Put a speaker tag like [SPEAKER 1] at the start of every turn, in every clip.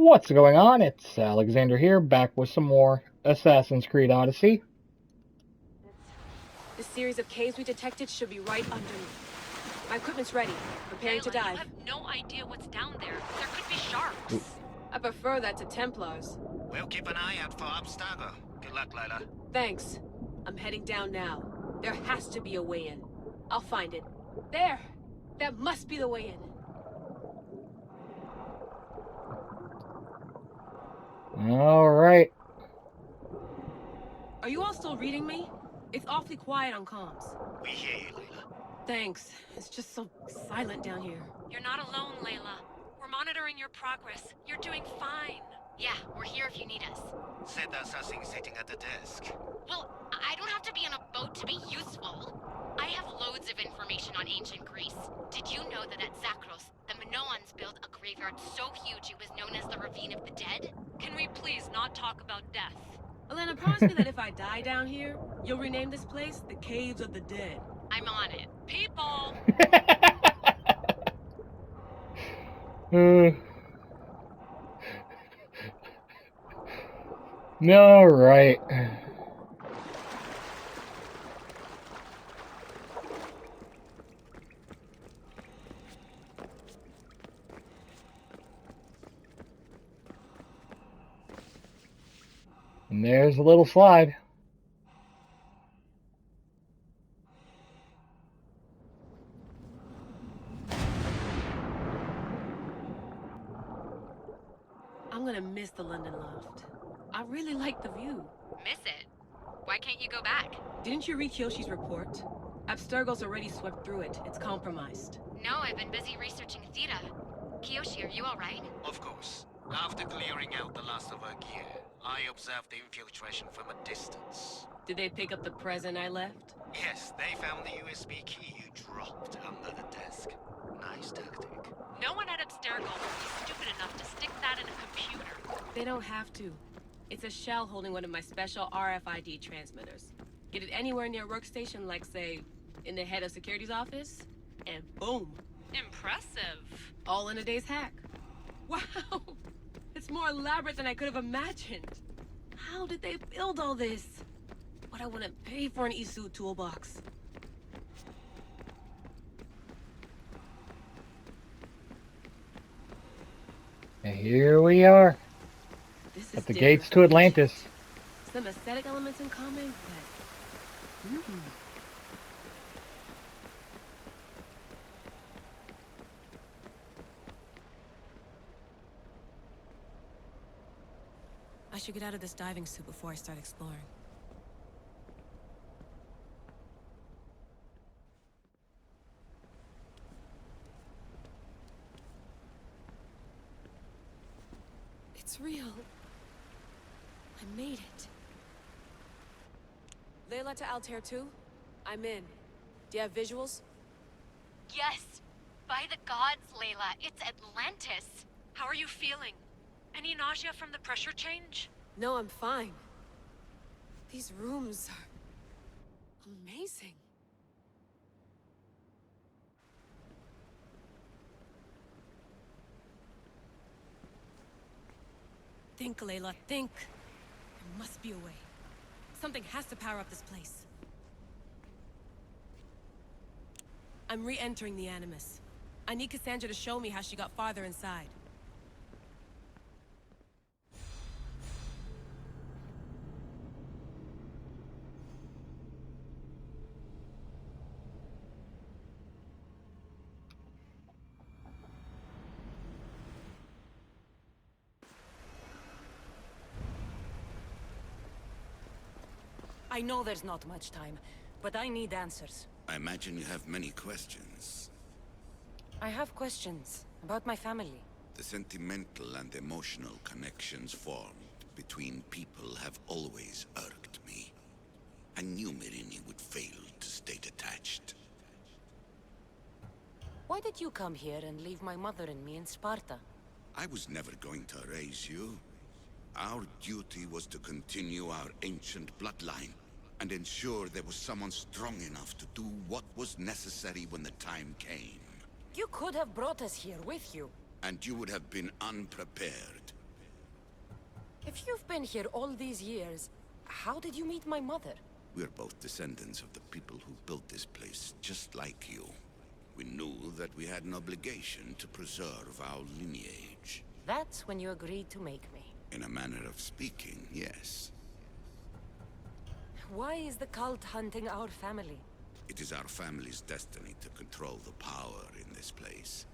[SPEAKER 1] What's going on? It's Alexander here, back with some more Assassin's Creed Odyssey.
[SPEAKER 2] The series of caves we detected should be right under me. My equipment's ready. Preparing to
[SPEAKER 3] Layla,
[SPEAKER 2] dive.
[SPEAKER 3] you have no idea what's down there. There could be sharks.
[SPEAKER 2] I prefer that to Templars.
[SPEAKER 4] We'll keep an eye out for Abstergo. Good luck, Layla.
[SPEAKER 2] Thanks. I'm heading down now. There has to be a way in. I'll find it. There! That must be the way in.
[SPEAKER 1] Alright.
[SPEAKER 2] Are you all still reading me? It's awfully quiet on comms.
[SPEAKER 4] We hear you, Layla.
[SPEAKER 2] Thanks. It's just so silent down here.
[SPEAKER 3] You're not alone, Layla. We're monitoring your progress. You're doing fine. Yeah, we're here if you need us.
[SPEAKER 4] Said the assassin sitting at the desk.
[SPEAKER 5] Well, I don't have to be on a boat to be useful. I have loads of information on ancient Greece. Did you know that at Zakros, the Minoans built a graveyard so huge it was known as the Ravine of the Dead?
[SPEAKER 3] Can we please not talk about death?
[SPEAKER 2] Elena, promise me that if I die down here, you'll rename this place the Caves of the Dead.
[SPEAKER 5] I'm on it.
[SPEAKER 3] People!
[SPEAKER 1] Alright. And there's a little slide.
[SPEAKER 2] I'm gonna miss the London loft. I really like the view.
[SPEAKER 5] Miss it. Why can't you go back?
[SPEAKER 2] Didn't you read Kyoshi's report? Abstergo's already swept through it. It's compromised.
[SPEAKER 5] No, I've been busy researching Theta. Kiyoshi, are you alright?
[SPEAKER 4] Of course. After clearing out the last of her gear, I observed the infiltration from a distance.
[SPEAKER 2] Did they pick up the present I left?
[SPEAKER 4] Yes, they found the USB key you dropped under the desk. Nice tactic.
[SPEAKER 3] No one at Abstergo would be stupid enough to stick that in a computer.
[SPEAKER 2] They don't have to. It's a shell holding one of my special RFID transmitters. Get it anywhere near a workstation, like, say, in the head of security's office, and boom.
[SPEAKER 3] Impressive.
[SPEAKER 2] All in a day's hack. Wow! It's more elaborate than I could have imagined. How did they build all this? What I wouldn't pay for an Isu toolbox.
[SPEAKER 1] And here we are,
[SPEAKER 2] This is
[SPEAKER 1] at the
[SPEAKER 2] different.
[SPEAKER 1] gates to Atlantis.
[SPEAKER 2] Some aesthetic elements in common, but... I should get out of this diving suit before I start exploring. It's real. I made it. Layla to Altair 2? I'm in. Do you have visuals?
[SPEAKER 5] Yes. By the gods, Layla, it's Atlantis.
[SPEAKER 3] How are you feeling? Any nausea from the pressure change?
[SPEAKER 2] No, I'm fine. These rooms are... amazing. Think, Layla, think. There must be a way. Something has to power up this place. I'm re-entering the Animus. I need Cassandra to show me how she got farther inside.
[SPEAKER 6] I know there's not much time, but I need answers.
[SPEAKER 7] I imagine you have many questions.
[SPEAKER 6] I have questions about my family.
[SPEAKER 7] The sentimental and emotional connections formed between people have always irked me. I knew Mirini would fail to stay detached.
[SPEAKER 6] Why did you come here and leave my mother and me in Sparta?
[SPEAKER 7] I was never going to raise you. Our duty was to continue our ancient bloodline and ensure there was someone strong enough to do what was necessary when the time came.
[SPEAKER 6] You could have brought us here with you.
[SPEAKER 7] And you would have been unprepared.
[SPEAKER 6] If you've been here all these years, how did you meet my mother?
[SPEAKER 7] We're both descendants of the people who built this place, just like you. We knew that we had an obligation to preserve our lineage.
[SPEAKER 6] That's when you agreed to make me.
[SPEAKER 7] In a manner of speaking, yes.
[SPEAKER 6] Why is the cult hunting our family?
[SPEAKER 7] It is our family's destiny to control the power in this place.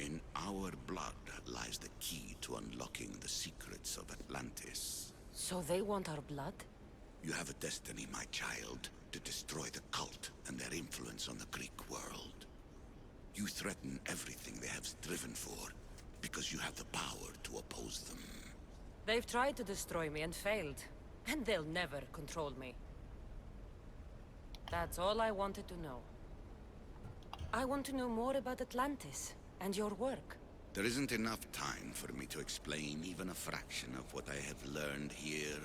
[SPEAKER 7] In our blood lies the key to unlocking the secrets of Atlantis.
[SPEAKER 6] So they want our blood?
[SPEAKER 7] You have a destiny, my child, to destroy the cult and their influence on the Greek world. You threaten everything they have striven for, because you have the power to oppose them.
[SPEAKER 6] They've tried to destroy me and failed. And they'll never control me. That's all I wanted to know. I want to know more about Atlantis and your work.
[SPEAKER 7] There isn't enough time for me to explain even a fraction of what I have learned here.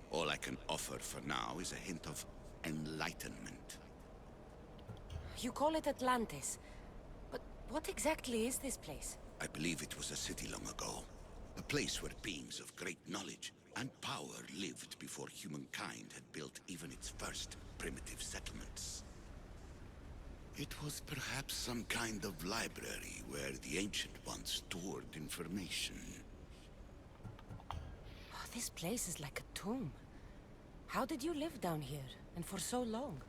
[SPEAKER 7] All I can offer for now is a hint of enlightenment.
[SPEAKER 6] You call it Atlantis. But what exactly is this place?
[SPEAKER 7] I believe it was a city long ago. A place where beings of great knowledge and power lived before humankind had built even its first primitive settlements. It was perhaps some kind of library where the Ancient Ones stored information.
[SPEAKER 6] Oh, this place is like a tomb. How did you live down here, and for so long?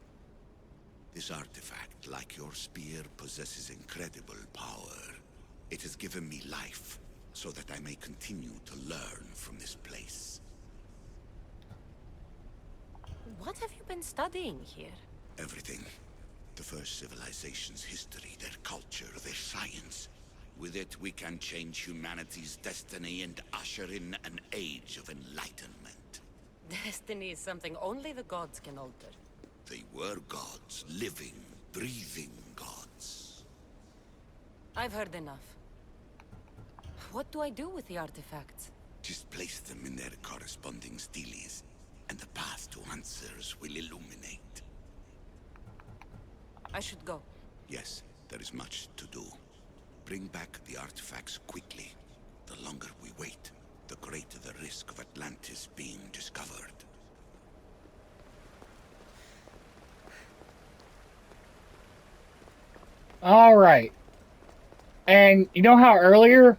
[SPEAKER 7] This artifact, like your spear, possesses incredible power. It has given me life, so that I may continue to learn from this place.
[SPEAKER 6] What have you been studying here?
[SPEAKER 7] Everything. The first civilization's history, their culture, their science. With it, we can change humanity's destiny and usher in an age of enlightenment.
[SPEAKER 6] Destiny is something only the gods can alter.
[SPEAKER 7] They were gods, living, breathing gods.
[SPEAKER 6] I've heard enough. What do I do with the artifacts?
[SPEAKER 7] Just place them in their corresponding steles, and the path to answers will illuminate.
[SPEAKER 6] I should go.
[SPEAKER 7] Yes, there is much to do. Bring back the artifacts quickly. The longer we wait, the greater the risk of Atlantis being discovered.
[SPEAKER 1] All right. And you know how earlier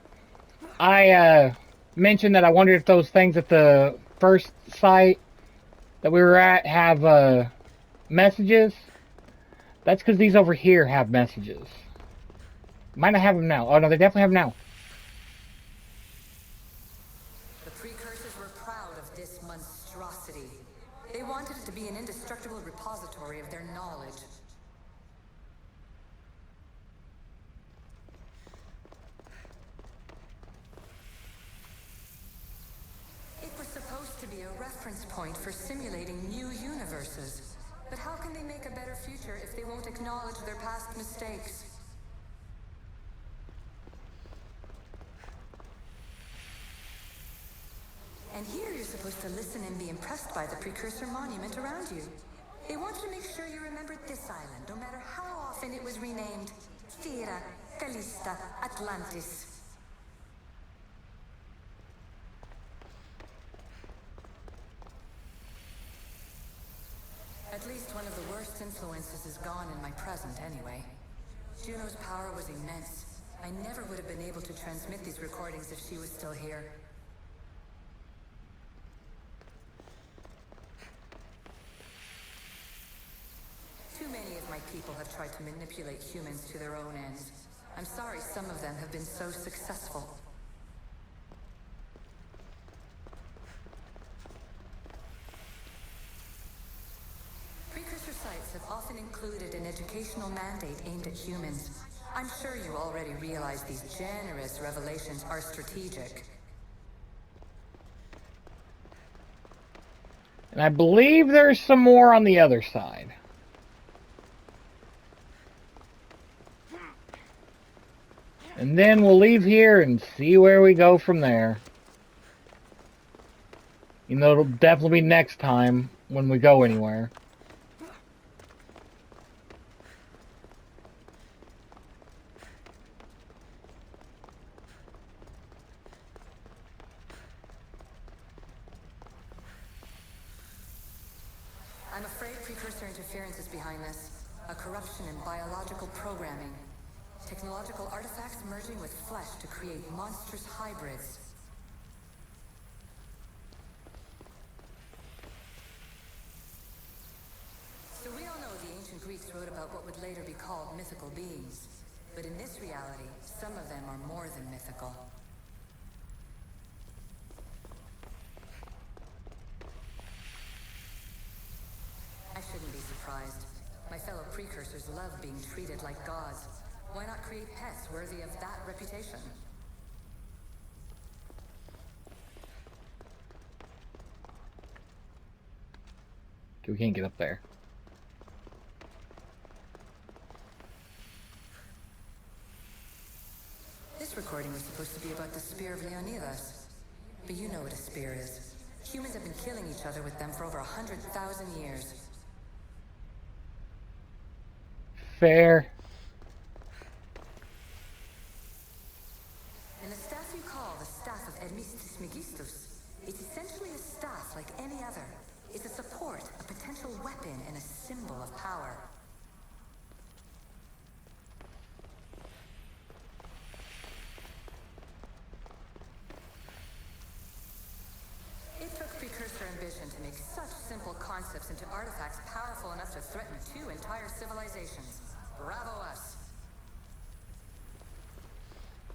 [SPEAKER 1] I mentioned that I wondered if those things at the first site that we were at have messages? That's because these over here have messages. Might not have them now. Oh no, they definitely have them now.
[SPEAKER 8] The precursors were proud of this monstrosity. They wanted it to be an indestructible repository of their knowledge. It was supposed to be a reference point for simulating new universes. But how can they make a better future if they won't acknowledge their past mistakes? And here you're supposed to listen and be impressed by the precursor monument around you. They wanted to make sure you remembered this island, no matter how often it was renamed. Thera, Callista, Atlantis. At least one of the worst influences is gone in my present, anyway. Juno's power was immense. I never would have been able to transmit these recordings if she was still here. Too many of my people have tried to manipulate humans to their own ends. I'm sorry some of them have been so successful. Precursor sites have often included an educational mandate aimed at humans. I'm sure you already realize these generous revelations are strategic.
[SPEAKER 1] And I believe there's some more on the other side. And then we'll leave here and see where we go from there. You know, it'll definitely be next time when we go anywhere.
[SPEAKER 8] I'm afraid precursor interference is behind this. A corruption in biological programming. Technological artifacts merging with flesh to create monstrous hybrids. So we all know the ancient Greeks wrote about what would later be called mythical beings. But in this reality, some of them are more than mythical. I shouldn't be surprised. My fellow precursors love being treated like gods. Why not create pets worthy of that reputation?
[SPEAKER 1] Okay, we can't get up there.
[SPEAKER 8] This recording was supposed to be about the Spear of Leonidas. But you know what a spear is. Humans have been killing each other with them for over 100,000 years.
[SPEAKER 1] Fair.
[SPEAKER 8] And the staff you call the Staff of Hermistus Megistus, it's essentially a staff like any other. It's a support, a potential weapon, and a symbol of power. It took precursor ambition to make such simple concepts into artifacts powerful enough to threaten 2 entire civilizations. Bravo us.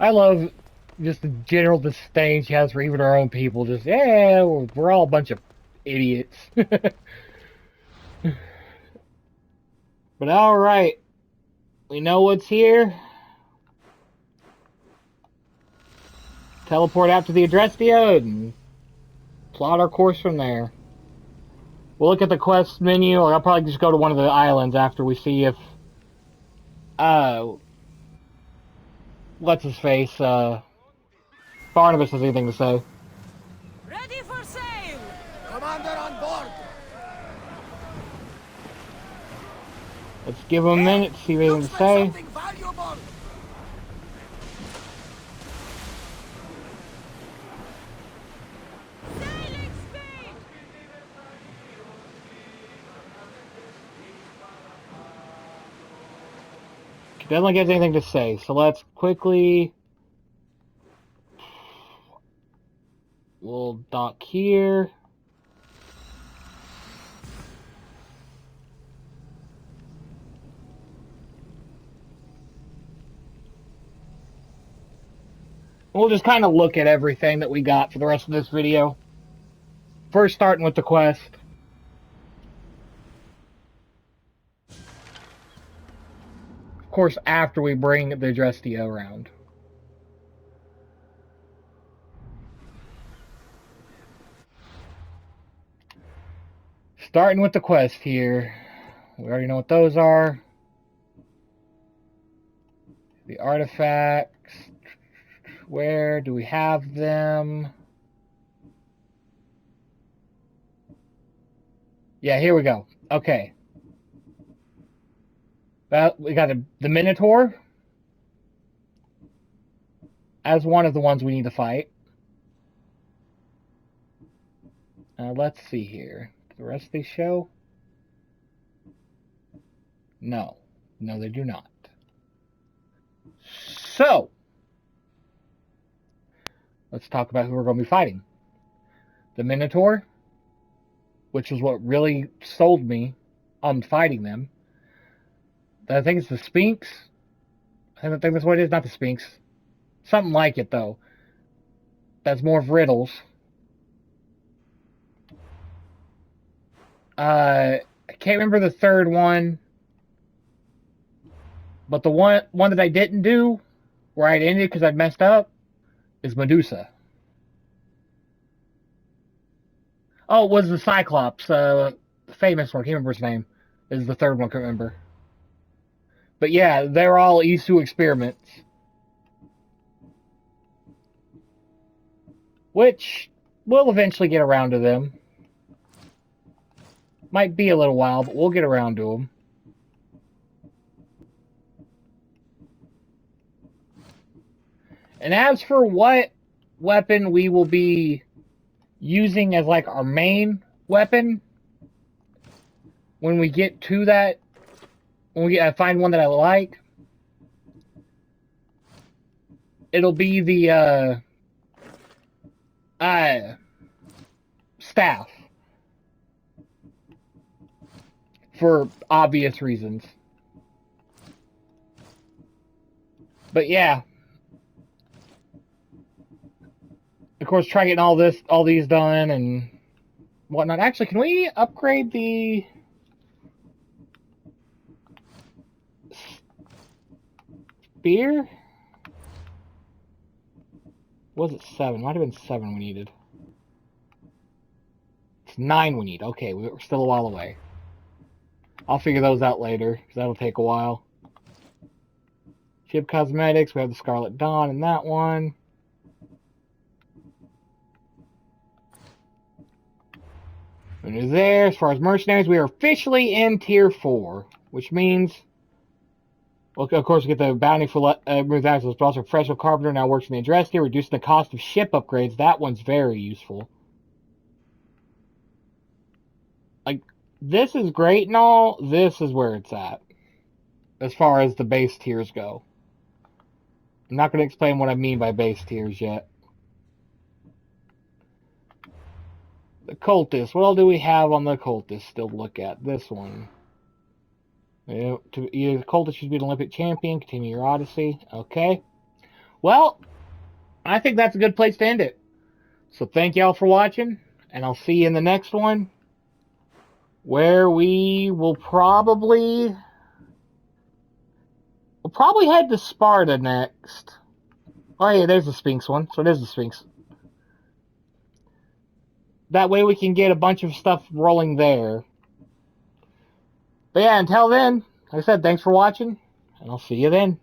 [SPEAKER 1] I love just the general disdain she has for even our own people. Just, yeah, we're all a bunch of idiots. But alright. We know what's here. Teleport out to the address diode and plot our course from there. We'll look at the quest menu, or I'll probably just go to one of the islands after we see if what's his face, Barnabas has anything to say.
[SPEAKER 6] Ready for sail!
[SPEAKER 9] Commander on board!
[SPEAKER 1] Let's give him a minute, see what he has to say.
[SPEAKER 9] Something valuable!
[SPEAKER 6] Sailing speed!
[SPEAKER 1] Doesn't give us anything to say, so let's quickly... We'll dock here. We'll just kind of look at everything that we got for the rest of this video. First starting with the quest. Of course, after we bring the Adrestio around. Starting with the quest here. We already know what those are. The artifacts. Where do we have them? Yeah, here we go. Okay. Well, we got the Minotaur as one of the ones we need to fight. Let's see here. The rest of these show? No. No, they do not. So, let's talk about who we're going to be fighting. The Minotaur, which is what really sold me on fighting them. I think it's the Sphinx. I think that's what it is, not the Sphinx. Something like it, though. That's more of riddles. I can't remember the third one. But the one that I didn't do, where I'd ended because I'd messed up, is Medusa. Oh, it was the Cyclops. The famous one. I can't remember his name. Is the third one I can't remember. But yeah, they're all Isu experiments. Which, we'll eventually get around to them. Might be a little while, but we'll get around to them. And as for what weapon we will be using as like our main weapon, when we get to that, I find one that I like, it'll be the staff, for obvious reasons. But yeah, of course, try getting all these done and whatnot. Actually, can we upgrade the spear? Was it 7? Might have been 7 we needed. It's 9 we need. Okay, we're still a while away. I'll figure those out later, because that'll take a while. Ship cosmetics, we have the Scarlet Dawn in that one. And we're there. As far as mercenaries, we are officially in Tier 4, which means, well, of course, we get the bounty for remove access, but also professional carpenter now works in the address tier, reducing the cost of ship upgrades. That one's very useful. Like, this is great and all. This is where it's at, as far as the base tiers go. I'm not going to explain what I mean by base tiers yet. The cultist. What all do we have on the cultist still to look at? This one. Either the cultist should be an Olympic champion. Continue your Odyssey. Okay. Well, I think that's a good place to end it. So thank y'all for watching, and I'll see you in the next one, where we will probably head to Sparta next. Oh yeah, there's the Sphinx one. So it is the Sphinx. That way we can get a bunch of stuff rolling there. But yeah, until then, like I said, thanks for watching, and I'll see you then.